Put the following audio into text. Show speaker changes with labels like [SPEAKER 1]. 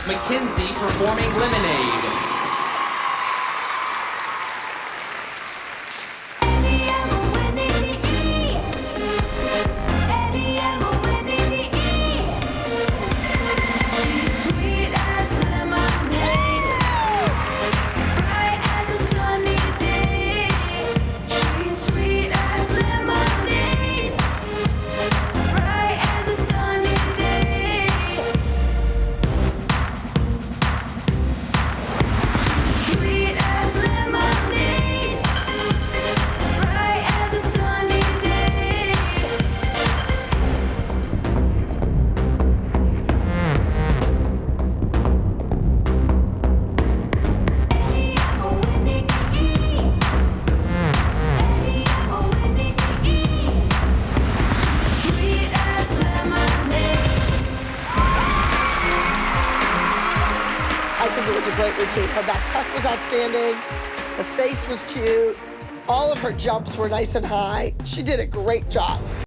[SPEAKER 1] Mackenzie performing Lemonade.
[SPEAKER 2] I think it was a great routine. Her back tuck was outstanding. Her face was cute. All of her jumps were nice and high. She did a great job.